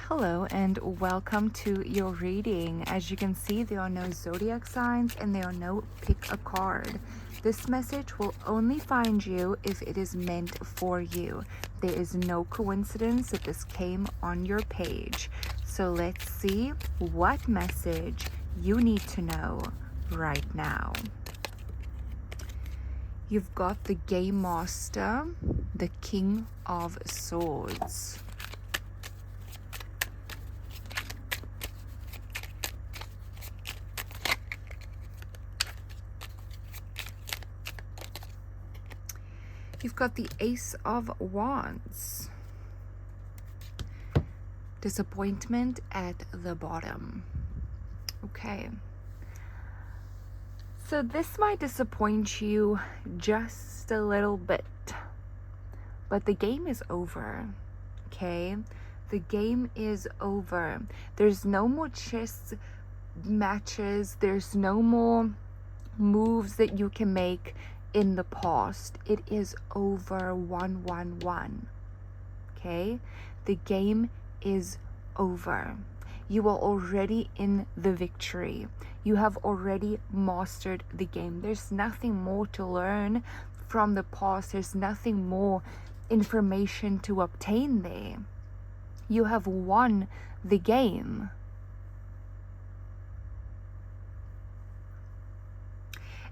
Hello and welcome to your reading. As you can see, there are no zodiac signs and there are no pick a card. This message will only find you if it is meant for you. There is no coincidence that this came on your page. So let's see what message you need to know right now. You've got the Game Master, the King of Swords. You've got the Ace of Wands. Disappointment at the bottom. Okay. So this might disappoint you just a little bit. But the game is over. Okay? The game is over. There's no more chess matches. There's no more moves that you can make in the past. It is over. 1-1-1. Okay, the game is over. You are already in the victory. You have already mastered the game. There's nothing more to learn from the past. There's nothing more information to obtain there. You have won the game.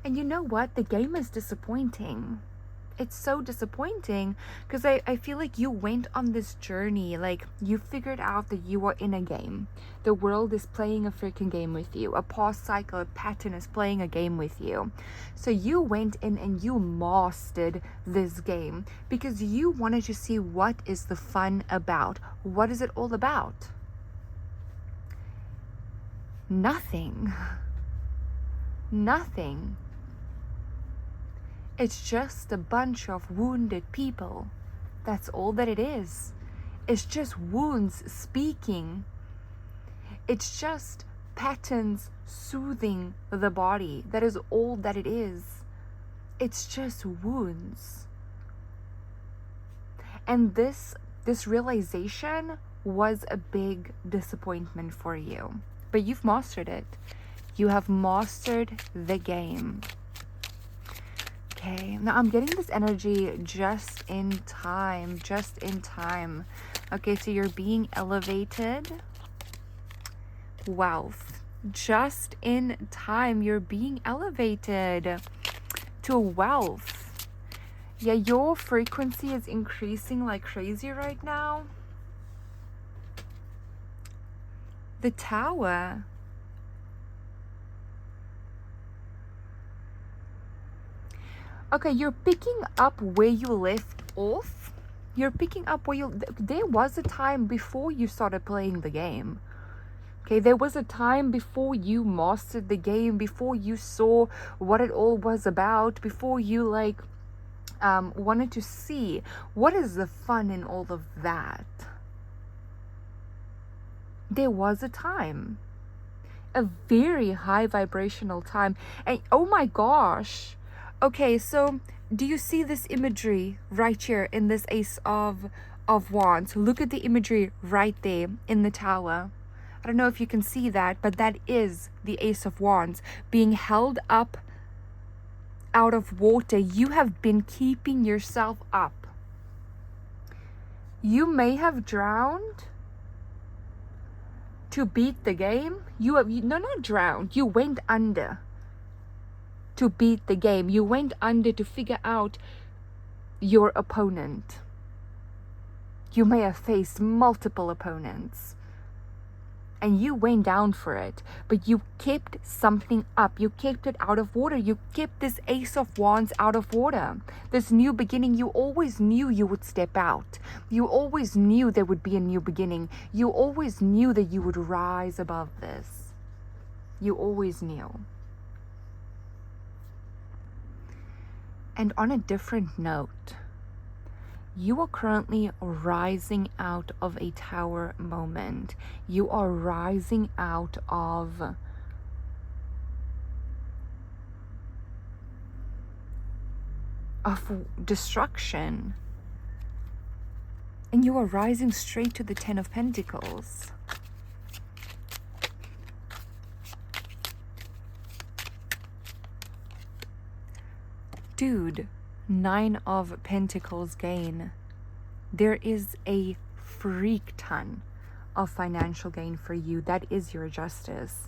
And you know what? The game is disappointing. It's so disappointing because I feel like you went on this journey. Like, you figured out that you are in a game. The world is playing a freaking game with you. A past cycle, a pattern is playing a game with you. So you went in and you mastered this game because you wanted to see what is the fun about. What is it all about? Nothing. Nothing. It's just a bunch of wounded people. That's all that it is. It's just wounds speaking. It's just patterns soothing the body. That is all that it is. It's just wounds. And this realization was a big disappointment for you. But you've mastered it. You have mastered the game. Okay, now I'm getting this energy just in time. Okay, so you're being elevated. Wealth. Just in time, you're being elevated to wealth. Yeah, your frequency is increasing like crazy right now. The Tower. Okay, you're picking up where you left off. You're picking up where there was a time before you started playing the game. Okay, there was a time before you mastered the game, before you saw what it all was about, before you wanted to see what is the fun in all of that. There was a time. A very high vibrational time. And oh my gosh. Okay, so do you see this imagery right here in this Ace of Wands? Look at the imagery right there in the Tower. I don't know if you can see that, but that is the Ace of Wands being held up out of water. You have been keeping yourself up. You may have drowned to beat the game. Not drowned. You went under to beat the game. You went under to figure out your opponent. You may have faced multiple opponents and you went down for it, but you kept something up. You kept it out of water. You kept this Ace of Wands out of water. This new beginning, you always knew you would step out. You always knew there would be a new beginning. You always knew that you would rise above this. You always knew. And on a different note, you are currently rising out of a tower moment. You are rising out of destruction. And you are rising straight to the 10 of Pentacles. Dude, 9 of Pentacles gain. There is a freak ton of financial gain for you. That is your justice.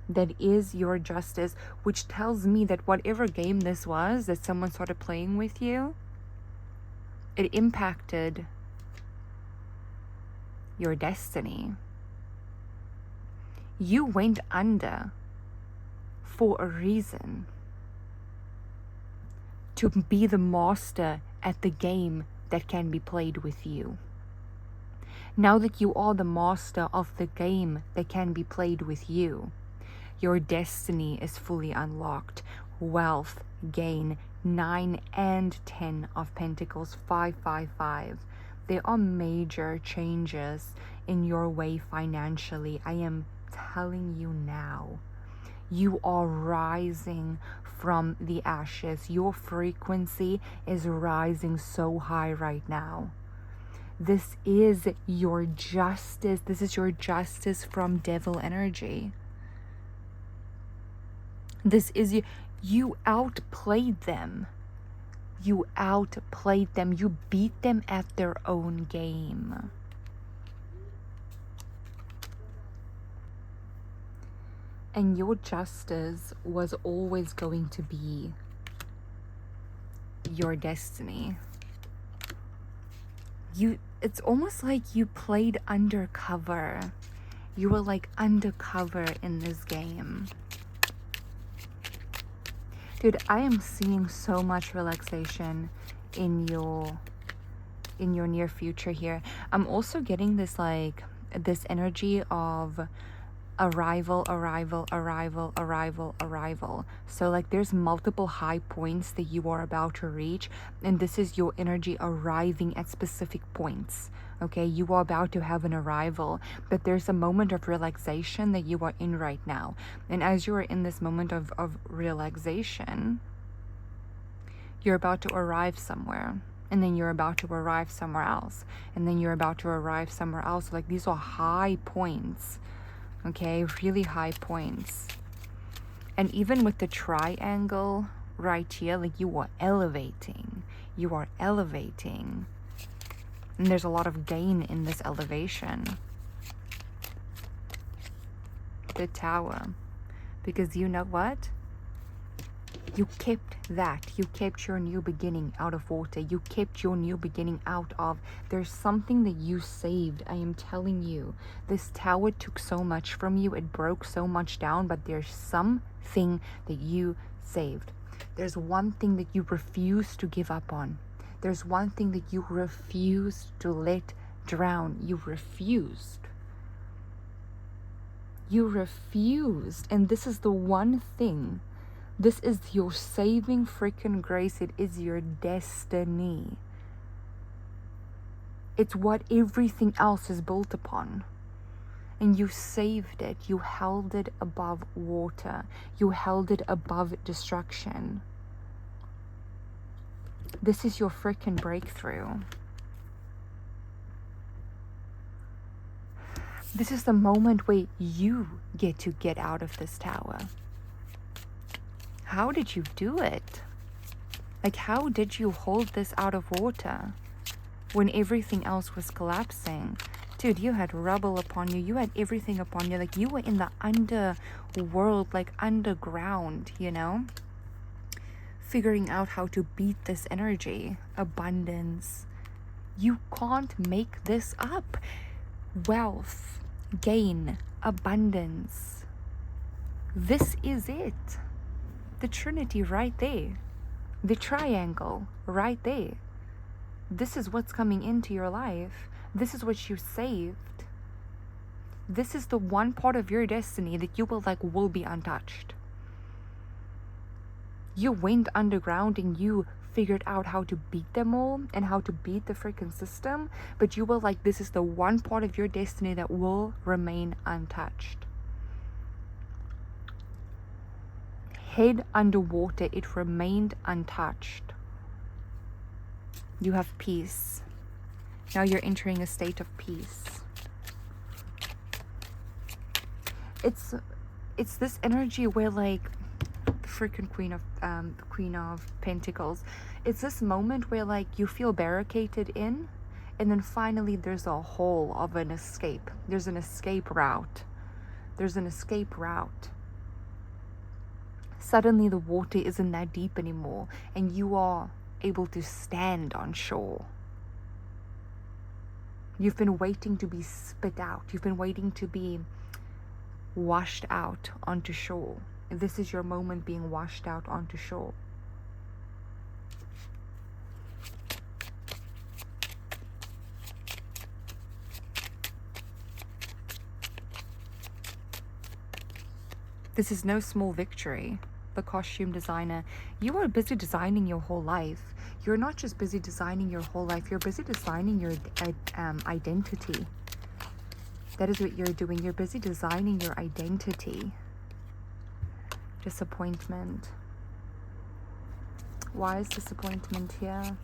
That is your justice, which tells me that whatever game this was that someone started playing with you, it impacted your destiny. You went under for a reason. To be the master at the game that can be played with you. Now that you are the master of the game that can be played with you, your destiny is fully unlocked. Wealth, gain, 9 and 10 of Pentacles, 555. There are major changes in your way financially. I am telling you now. You are rising from the ashes. Your frequency is rising so high right now. This is your justice. This is your justice from devil energy. This is you. You outplayed them. You outplayed them. You beat them at their own game. And your justice was always going to be your destiny. It's almost like you played undercover. You were like undercover in this game. Dude, I am seeing so much relaxation in your near future here. I'm also getting this this energy of arrival. So like there's multiple high points that you are about to reach, and this is your energy arriving at specific points. Okay, you are about to have an arrival, but there's a moment of relaxation that you are in right now. And as you are in this moment of relaxation, you're about to arrive somewhere, and then you're about to arrive somewhere else, and then you're about to arrive somewhere else. Like these are high points. Okay, really high points. And even with the triangle right here, like you are elevating. You are elevating. And there's a lot of gain in this elevation. The Tower. Because you know what? You kept that. You kept your new beginning out of water. You kept your new beginning out of... There's something that you saved. I am telling you. This tower took so much from you. It broke so much down. But there's something that you saved. There's one thing that you refuse to give up on. There's one thing that you refused to let drown. You refused. You refused. And this is the one thing. This is your saving freaking grace. It is your destiny. It's what everything else is built upon. And you saved it. You held it above water. You held it above destruction. This is your freaking breakthrough. This is the moment where you get to get out of this tower. How did you do it? Like, how did you hold this out of water when everything else was collapsing? Dude, you had rubble upon you. You had everything upon you. Like, you were in the underworld, like underground, you know? Figuring out how to beat this energy. Abundance. You can't make this up. Wealth, gain, abundance. This is it. The Trinity right there. The triangle right there. This is what's coming into your life. This is what you saved. This is the one part of your destiny that you will be untouched. You went underground and you figured out how to beat them all and how to beat the freaking system, but you were like, this is the one part of your destiny that will remain untouched. Head underwater, it remained untouched. You have peace. Now you're entering a state of peace. It's this energy where, like, the freaking Queen of Pentacles, it's this moment where, like, you feel barricaded in, and then finally there's a hole of an escape. There's an escape route. There's an escape route. Suddenly the water isn't that deep anymore, and you are able to stand on shore. You've been waiting to be spit out. You've been waiting to be washed out onto shore. This is your moment, being washed out onto shore. This is no small victory. The costume designer, you are busy designing your whole life. You're not just busy designing your whole life, you're busy designing your identity. That is what you're doing. You're busy designing your identity. Disappointment. Why is disappointment here?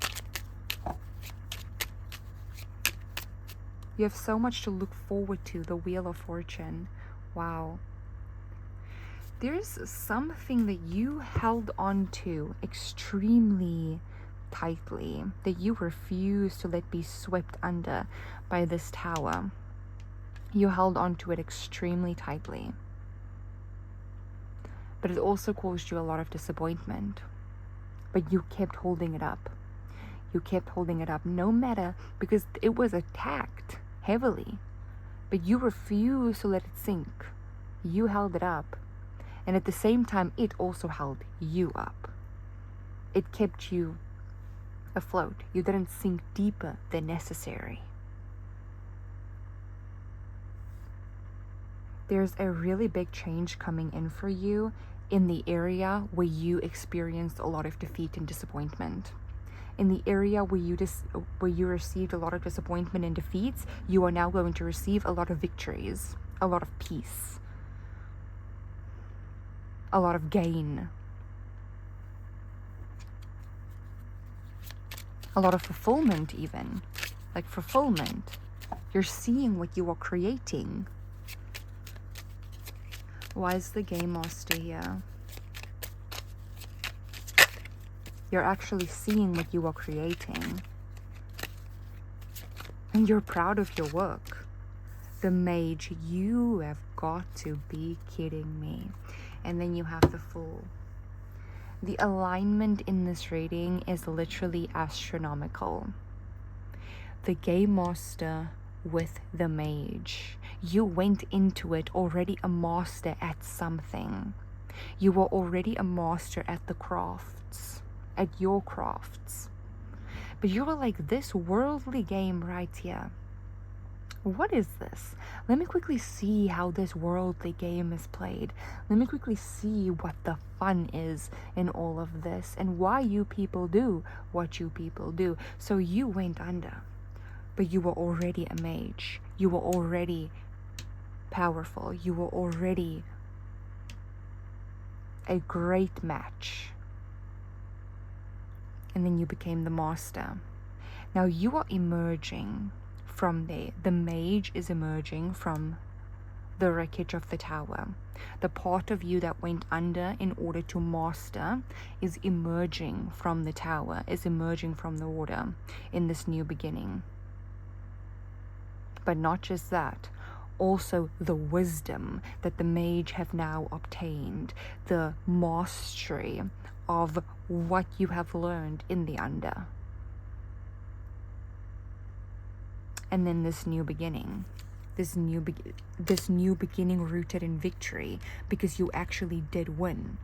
You have so much to look forward to. The Wheel of Fortune. Wow. There's something that you held on to extremely tightly, that you refuse to let be swept under by this Tower. You held on to it extremely tightly. But it also caused you a lot of disappointment. But you kept holding it up. You kept holding it up, no matter, because it was attacked heavily. But you refused to let it sink. You held it up. And at the same time, it also held you up. It kept you afloat. You didn't sink deeper than necessary. There's a really big change coming in for you in the area where you experienced a lot of defeat and disappointment. In the area where you received a lot of disappointment and defeats, you are now going to receive a lot of victories, a lot of peace, a lot of gain, a lot of fulfillment even. Like fulfillment. You're seeing what you are creating. Why is the Game Master here? You're actually seeing what you are creating. And you're proud of your work. The Mage, you have got to be kidding me. And then you have the Fool. The alignment in this reading is literally astronomical. The Game Master with the Mage. You went into it already a master at something. You were already a master at the crafts, at your crafts. But you were like, this worldly game right here. What is this? Let me quickly see how this worldly game is played. Let me quickly see what the fun is in all of this and why you people do what you people do. So you went under, but you were already a mage. You were already powerful. You were already a great match. And then you became the master. Now you are emerging from there. The Mage is emerging from the wreckage of the Tower. The part of you that went under in order to master is emerging from the Tower, is emerging from the water in this new beginning. But not just that, also the wisdom that the Mage have now obtained, the mastery of what you have learned in the under. And then this new beginning, this new beginning rooted in victory, because you actually did win,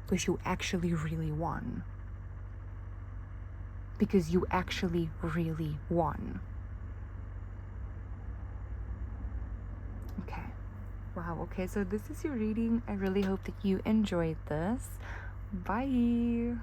because you actually really won, because you actually really won. Okay, wow, okay, so this is your reading. I really hope that you enjoyed this. Bye.